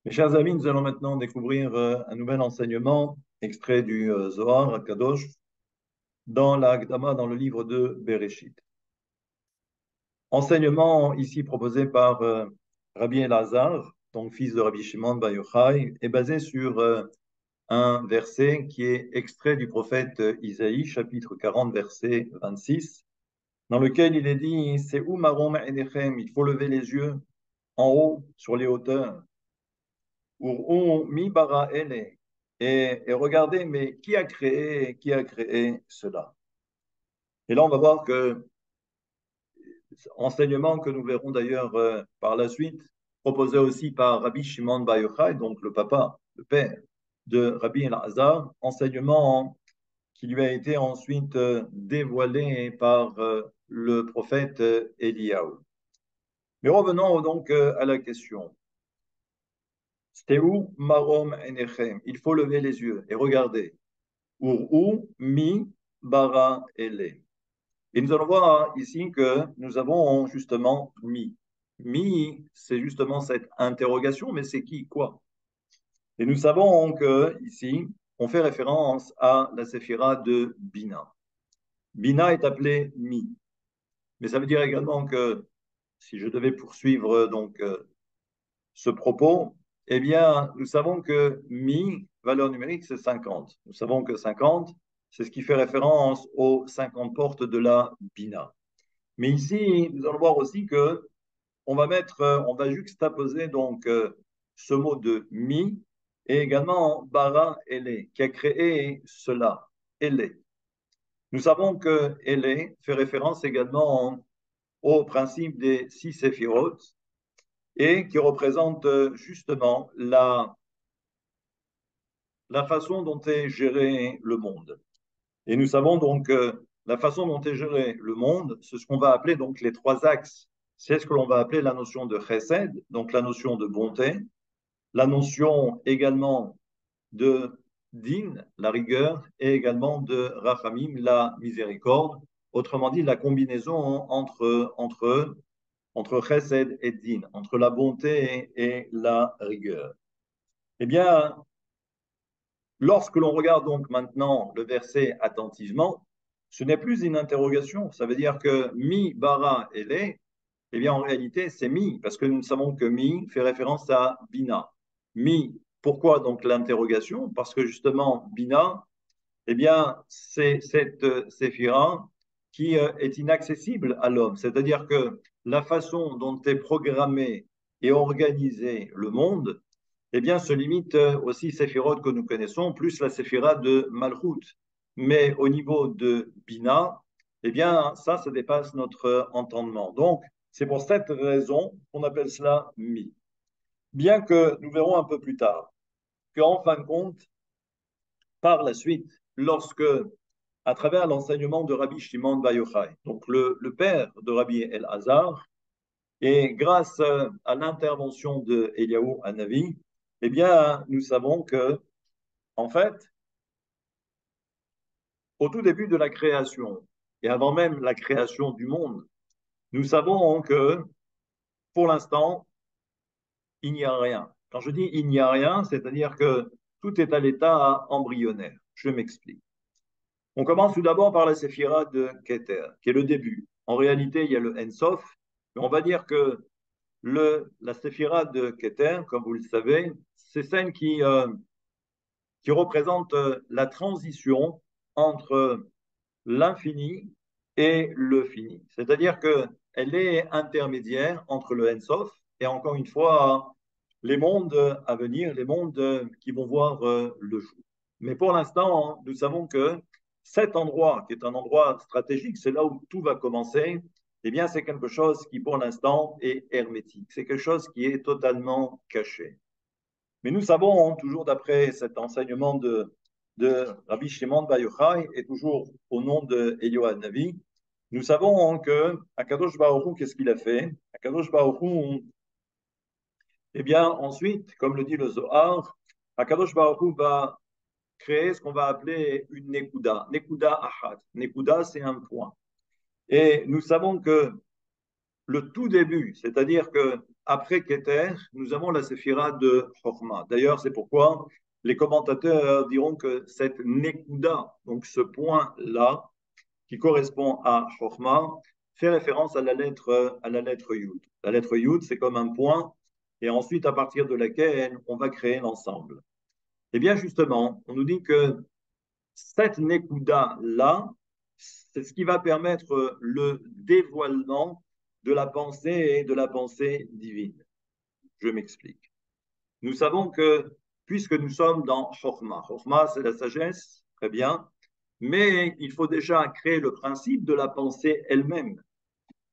Mes chers amis, nous allons maintenant découvrir un nouvel enseignement extrait du Zohar HaKadosh dans la Hagdama, dans le livre de Bereshit. Enseignement ici proposé par Rabbi Elazar, donc fils de Rabbi Shimon Bar Yochai, est basé sur un verset qui est extrait du prophète Isaïe, chapitre 40, verset 26, dans lequel il est dit: C'est où marom enechem, il faut lever les yeux en haut, sur les hauteurs. Ou mi bara ele. Et regardez, mais qui a créé cela? Et là, on va voir que enseignement que nous verrons d'ailleurs par la suite, proposé aussi par Rabbi Shimon Bar Yochai, donc le papa, le père de Rabbi Elazar, enseignement qui lui a été ensuite dévoilé par le prophète Eliyahu. Mais revenons donc à la question. Steu marom enechem. Il faut lever les yeux et regarder. Ou mi bara ele. Et nous allons voir ici que nous avons justement mi. Mi, c'est justement cette interrogation, mais c'est qui, quoi? Et nous savons que ici, on fait référence à la séphira de Bina. Bina est appelée mi. Mais ça veut dire également que si je devais poursuivre donc ce propos, eh bien, nous savons que mi, valeur numérique, c'est 50. Nous savons que 50, c'est ce qui fait référence aux 50 portes de la Bina. Mais ici, nous allons voir aussi que on va juxtaposer donc ce mot de mi et également bara ele, qui a créé cela, ele. Nous savons que ele fait référence également au principe des six séphirotes et qui représente justement la façon dont est géré le monde. Et nous savons donc que la façon dont est géré le monde, c'est ce qu'on va appeler donc les trois axes. C'est ce que l'on va appeler la notion de chesed, donc la notion de bonté, la notion également de din, la rigueur, et également de rachamim, la miséricorde. Autrement dit, la combinaison entre chesed et din, entre la bonté et la rigueur. Eh bien, lorsque l'on regarde donc maintenant le verset attentivement, ce n'est plus une interrogation. Ça veut dire que mi, bara et les, eh bien en réalité c'est mi, parce que nous savons que mi fait référence à bina. Mi, pourquoi donc l'interrogation? Parce que justement, bina, eh bien c'est cette séphira qui est inaccessible à l'homme. C'est-à-dire que la façon dont est programmé et organisé le monde, eh bien, se limite aux six séphirotes que nous connaissons, plus la séphira de Malchut. Mais au niveau de Bina, eh bien, ça dépasse notre entendement. Donc, c'est pour cette raison qu'on appelle cela Mi. Bien que nous verrons un peu plus tard qu'en fin de compte, par la suite, lorsque, à travers l'enseignement de Rabbi Shimon Bar Yochai, donc le père de Rabbi El-Hazar, et grâce à l'intervention de Eliyahu Hanavi, eh bien, nous savons que en fait, au tout début de la création, et avant même la création du monde, nous savons que pour l'instant, il n'y a rien. Quand je dis il n'y a rien, c'est-à-dire que tout est à l'état embryonnaire. Je m'explique. On commence tout d'abord par la séphira de Keter, qui est le début. En réalité, il y a le Ensof, mais on va dire que la séphira de Keter, comme vous le savez, c'est celle qui représente la transition entre l'infini et le fini. C'est-à-dire qu'elle est intermédiaire entre le Ensof et encore une fois les mondes à venir, les mondes qui vont voir le jour. Mais pour l'instant, nous savons que cet endroit, qui est un endroit stratégique, c'est là où tout va commencer, eh bien, c'est quelque chose qui, pour l'instant, est hermétique. C'est quelque chose qui est totalement caché. Mais nous savons, toujours d'après cet enseignement de Rabbi Shimon Bar Yochai et toujours au nom de Eliyahu Navi, nous savons que Akadosh Baruch Hu, qu'est-ce qu'il a fait? Akadosh Baruch Hu, eh bien, ensuite, comme le dit le Zohar, Akadosh Baruch Hu va créer ce qu'on va appeler une Nekuda. Nekuda Achat. Nekuda, c'est un point. Et nous savons que le tout début, c'est-à-dire que après Keter, nous avons la séphira de Chokhmah. D'ailleurs, c'est pourquoi les commentateurs diront que cette Nekuda, donc ce point-là, qui correspond à Chokhmah, fait référence à la lettre Yud. La lettre Yud, c'est comme un point, et ensuite, à partir de laquelle on va créer l'ensemble. Eh bien, justement, on nous dit que cette Nekuda-là, c'est ce qui va permettre le dévoilement de la pensée et de la pensée divine. Je m'explique. Nous savons que, puisque nous sommes dans Chokhmah, Chokhmah, c'est la sagesse, très bien, mais il faut déjà créer le principe de la pensée elle-même.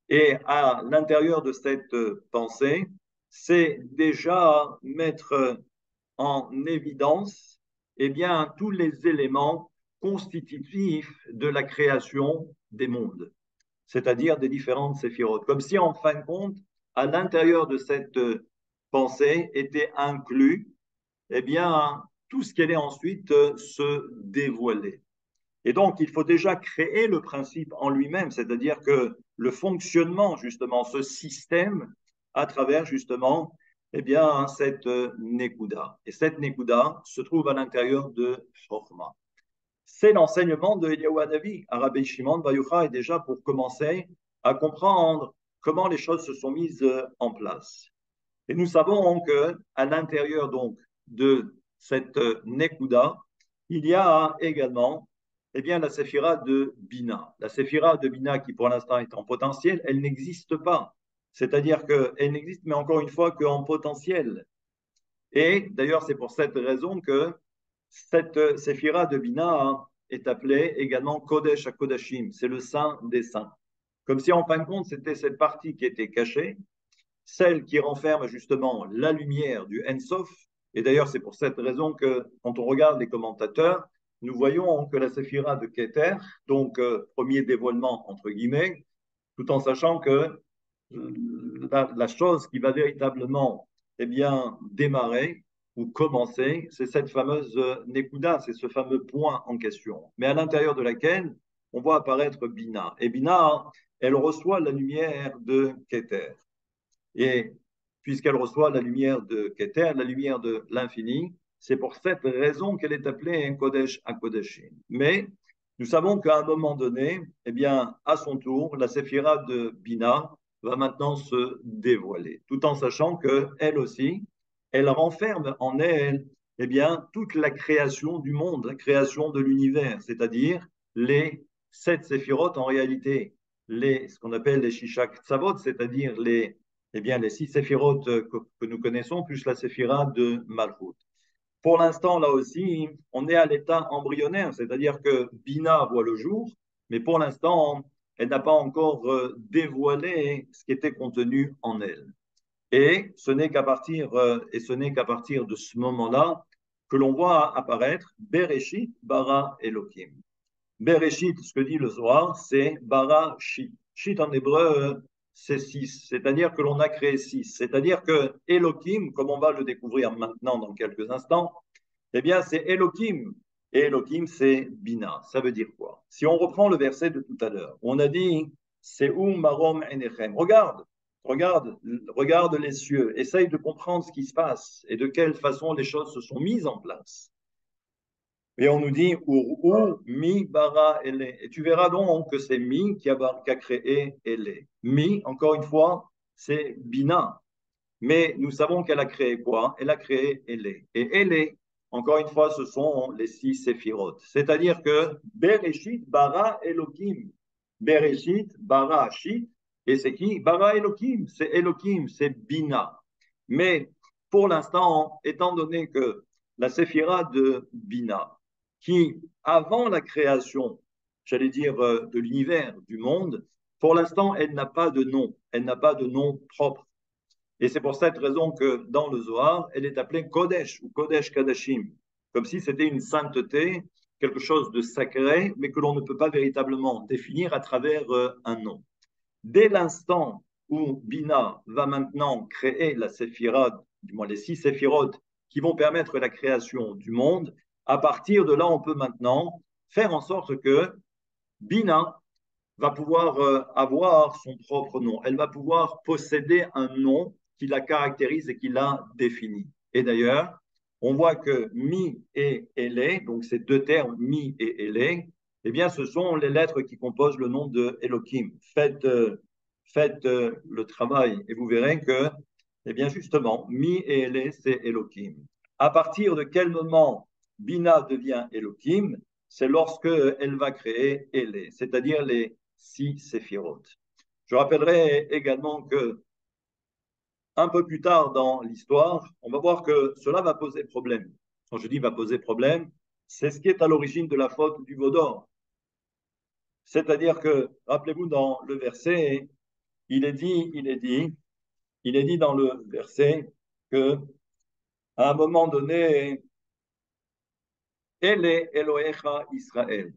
Et à l'intérieur de cette pensée, c'est déjà mettre en évidence eh bien, tous les éléments constitutifs de la création des mondes, c'est-à-dire des différentes séphirotes. Comme si, en fin de compte, à l'intérieur de cette pensée était inclus eh bien, tout ce qui allait ensuite se dévoiler. Et donc, il faut déjà créer le principe en lui-même, c'est-à-dire que le fonctionnement, justement, ce système, à travers, justement, eh bien, cette Nekuda. Et cette Nekuda se trouve à l'intérieur de Chokhmah. C'est l'enseignement de Eliyahu Hanavi à Rabbi Shimon Bar Yochai, et déjà pour commencer à comprendre comment les choses se sont mises en place. Et nous savons qu'à l'intérieur donc de cette Nekuda, il y a également eh bien, la séphira de Bina. La séphira de Bina qui pour l'instant est en potentiel, elle n'existe pas. C'est-à-dire qu'elle n'existe, mais encore une fois, qu'en potentiel. Et d'ailleurs, c'est pour cette raison que cette séphira de Bina est appelée également Kodesh HaKodashim. C'est le saint des saints. Comme si en fin de compte, c'était cette partie qui était cachée, celle qui renferme justement la lumière du Ensof. Et d'ailleurs, c'est pour cette raison que quand on regarde les commentateurs, nous voyons que la séphira de Keter, donc premier dévoilement entre guillemets, tout en sachant que la chose qui va véritablement eh bien, démarrer ou commencer, c'est cette fameuse Nekuda, c'est ce fameux point en question, mais à l'intérieur de laquelle on voit apparaître Bina. Et Bina, elle reçoit la lumière de Keter. Et puisqu'elle reçoit la lumière de Keter, la lumière de l'infini, c'est pour cette raison qu'elle est appelée un Kodesh HaKodeshim. Mais nous savons qu'à un moment donné, eh bien, à son tour, la séphira de Bina va maintenant se dévoiler, tout en sachant qu'elle aussi, elle renferme en elle eh bien, toute la création du monde, la création de l'univers, c'est-à-dire les sept séphirotes en réalité, ce qu'on appelle les Shishak Tzavot, c'est-à-dire eh bien, les six séphirotes que nous connaissons, plus la séphira de Malchut. Pour l'instant, là aussi, on est à l'état embryonnaire, c'est-à-dire que Bina voit le jour, mais pour l'instant, elle n'a pas encore dévoilé ce qui était contenu en elle. Et ce n'est qu'à partir, de ce moment-là que l'on voit apparaître Bereshit bara Elohim. Bereshit, ce que dit le Zohar, c'est bara shit. Shit en hébreu, c'est six, c'est-à-dire que l'on a créé six. C'est-à-dire que Elohim, comme on va le découvrir maintenant dans quelques instants, eh bien, c'est Elohim. Et Elohim, c'est Bina. Ça veut dire quoi? Si on reprend le verset de tout à l'heure, on a dit, c'est marom enechem. Regarde les cieux. Essaye de comprendre ce qui se passe et de quelle façon les choses se sont mises en place. Et on nous dit, mi bara ele. Et tu verras donc que c'est mi qui a créé ele. Mi, encore une fois, c'est Bina. Mais nous savons qu'elle a créé quoi? Elle a créé ele. Et ele, encore une fois, ce sont les six séphirotes. C'est-à-dire que Bereshit bara Elohim. Bereshit bara Shit. Et c'est qui? Bara Elohim. C'est Elohim, c'est Bina. Mais pour l'instant, étant donné que la séphira de Bina, qui, avant la création, j'allais dire, de l'univers, du monde, pour l'instant, elle n'a pas de nom. Elle n'a pas de nom propre. Et c'est pour cette raison que dans le Zohar, elle est appelée Kodesh ou Kodesh Kadashim, comme si c'était une sainteté, quelque chose de sacré, mais que l'on ne peut pas véritablement définir à travers un nom. Dès l'instant où Bina va maintenant créer la séphira, du moins les six séphirotes qui vont permettre la création du monde, à partir de là, on peut maintenant faire en sorte que Bina va pouvoir avoir son propre nom. Elle va pouvoir posséder un nom qui la caractérise et qui la définit. Et d'ailleurs, on voit que mi et Elé, donc ces deux termes, mi et Elé, eh bien, ce sont les lettres qui composent le nom de Elohim. Faites le travail et vous verrez que, eh bien, justement, mi et Elé, c'est Elohim. À partir de quel moment Bina devient Elohim? C'est lorsque elle va créer Elé, c'est-à-dire les 6 séphirotes. Je rappellerai également que un peu plus tard dans l'histoire, on va voir que cela va poser problème. Quand je dis va poser problème, c'est ce qui est à l'origine de la faute du veau d'or. C'est-à-dire que, rappelez-vous, dans le verset, il est dit dans le verset que, à un moment donné, Elle est Elohecha Israël.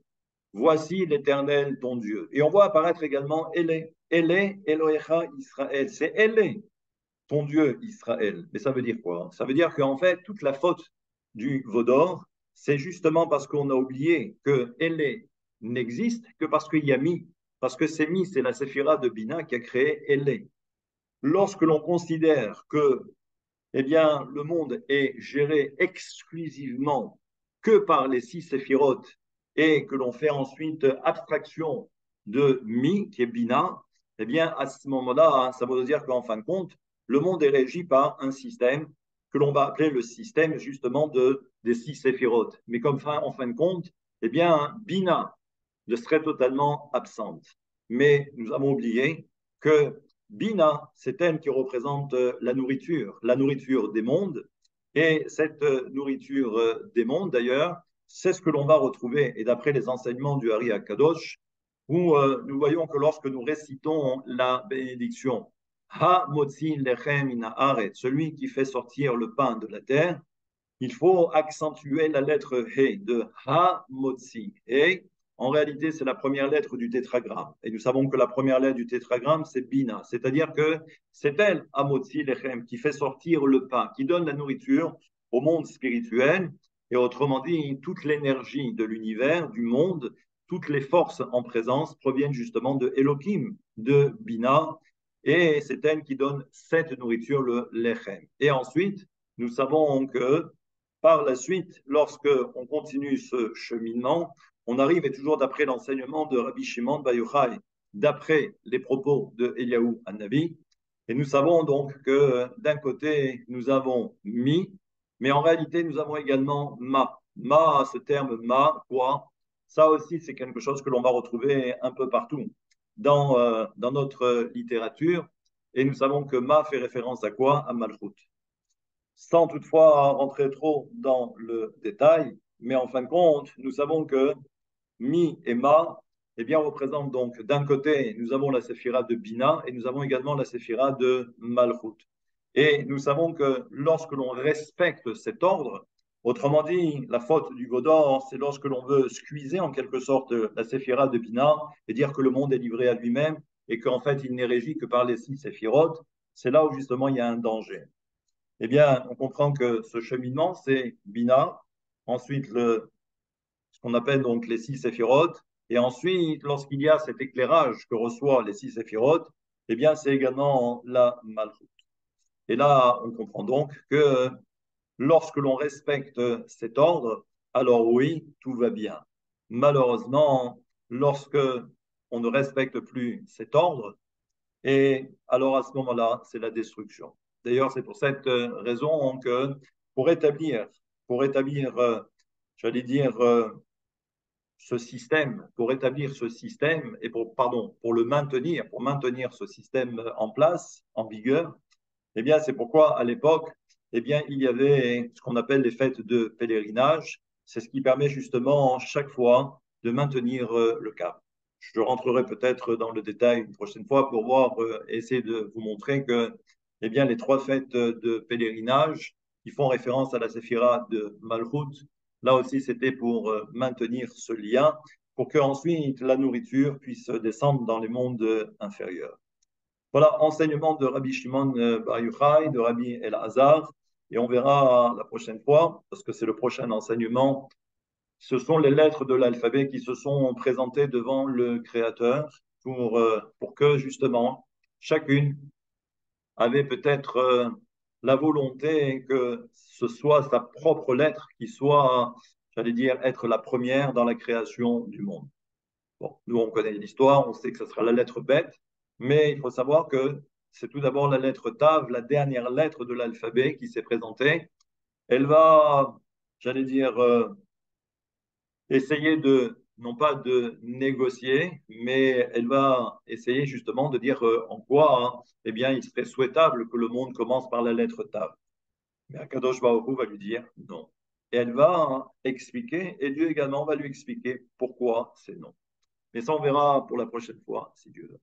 Voici l'Éternel ton Dieu. Et on voit apparaître également Elle est Elohecha Israël. C'est Elle est ton Dieu Israël. Mais ça veut dire quoi? Ça veut dire qu'en fait, toute la faute du veau d'or, c'est justement parce qu'on a oublié que Elle n'existe que parce qu'il y a mis. Parce que c'est mis, c'est la séphira de Bina qui a créé Elle. Lorsque l'on considère que eh bien, le monde est géré exclusivement que par les 6 séphirotes et que l'on fait ensuite abstraction de Mi, qui est Bina, eh bien, à ce moment-là, ça veut dire qu'en fin de compte, le monde est régi par un système que l'on va appeler le système justement des 6 séphirotes. Mais comme en fin de compte, eh bien, Bina ne serait totalement absente. Mais nous avons oublié que Bina, c'est elle qui représente la nourriture des mondes. Et cette nourriture des mondes, d'ailleurs, c'est ce que l'on va retrouver. Et d'après les enseignements du Hari Akadosh, où nous voyons que lorsque nous récitons la bénédiction, Ha motzi lechem ina aret, celui qui fait sortir le pain de la terre, il faut accentuer la lettre He de Ha motzi. Et en réalité, c'est la première lettre du tétragramme. Et nous savons que la première lettre du tétragramme, c'est Bina. C'est-à-dire que c'est elle, Amotzi Lechem, qui fait sortir le pain, qui donne la nourriture au monde spirituel. Et autrement dit, toute l'énergie de l'univers, du monde, toutes les forces en présence proviennent justement de Elohim, de Bina. Et c'est elle qui donne cette nourriture, le Lechem. Et ensuite, nous savons que par la suite, lorsque on continue ce cheminement, on arrive, et toujours d'après l'enseignement de Rabbi Shimon Bar Yochai, d'après les propos de Eliyahu Hanavi, et nous savons donc que d'un côté, nous avons mi, mais en réalité, nous avons également ma. Ma, ce terme ma, quoi, ça aussi, c'est quelque chose que l'on va retrouver un peu partout dans notre littérature. Et nous savons que ma fait référence à quoi? À Malchut. Sans toutefois rentrer trop dans le détail, mais en fin de compte, nous savons que Mi et Ma, eh bien, représentent donc d'un côté, nous avons la séphira de Bina et nous avons également la séphira de Malchut. Et nous savons que lorsque l'on respecte cet ordre, autrement dit, la faute du veau d'or, c'est lorsque l'on veut squeezer en quelque sorte la séphira de Bina et dire que le monde est livré à lui-même et qu'en fait, il n'est régi que par les 6 séphirotes. C'est là où justement il y a un danger. Eh bien, on comprend que ce cheminement, c'est Bina, ensuite ce qu'on appelle donc les 6 séphirotes, et ensuite, lorsqu'il y a cet éclairage que reçoivent les 6 séphirotes, eh bien, c'est également la Malchut. Et là, on comprend donc que lorsque l'on respecte cet ordre, alors oui, tout va bien. Malheureusement, lorsque on ne respecte plus cet ordre, et alors à ce moment-là, c'est la destruction. D'ailleurs, c'est pour cette raison que pour établir, pour établir, j'allais dire, pour établir ce système et pour pour maintenir ce système en place, en vigueur, eh bien, c'est pourquoi à l'époque, eh bien, il y avait ce qu'on appelle les fêtes de pèlerinage. C'est ce qui permet justement chaque fois de maintenir le cap. Je rentrerai peut-être dans le détail une prochaine fois pour voir, essayer de vous montrer que, eh bien, les 3 fêtes de pèlerinage qui font référence à la séphira de Malchut, là aussi, c'était pour maintenir ce lien, pour qu'ensuite la nourriture puisse descendre dans les mondes inférieurs. Voilà, enseignement de Rabbi Shimon Bar Yochai, de Rabbi Elazar, et on verra la prochaine fois, parce que c'est le prochain enseignement. Ce sont les lettres de l'alphabet qui se sont présentées devant le Créateur pour que justement chacune avait peut-être la volonté que ce soit sa propre lettre qui soit, j'allais dire, être la première dans la création du monde. Bon, nous, on connaît l'histoire, on sait que ce sera la lettre bête, mais il faut savoir que c'est tout d'abord la lettre Tav, la dernière lettre de l'alphabet qui s'est présentée. Elle va, j'allais dire, essayer de, non pas de négocier, mais elle va essayer justement de dire en quoi, hein, eh bien, il serait souhaitable que le monde commence par la lettre Tav. Mais Akadosh Baruch Hu va lui dire non. Et elle va hein, expliquer, et Dieu également va lui expliquer pourquoi c'est non. Mais ça, on verra pour la prochaine fois, si Dieu veut.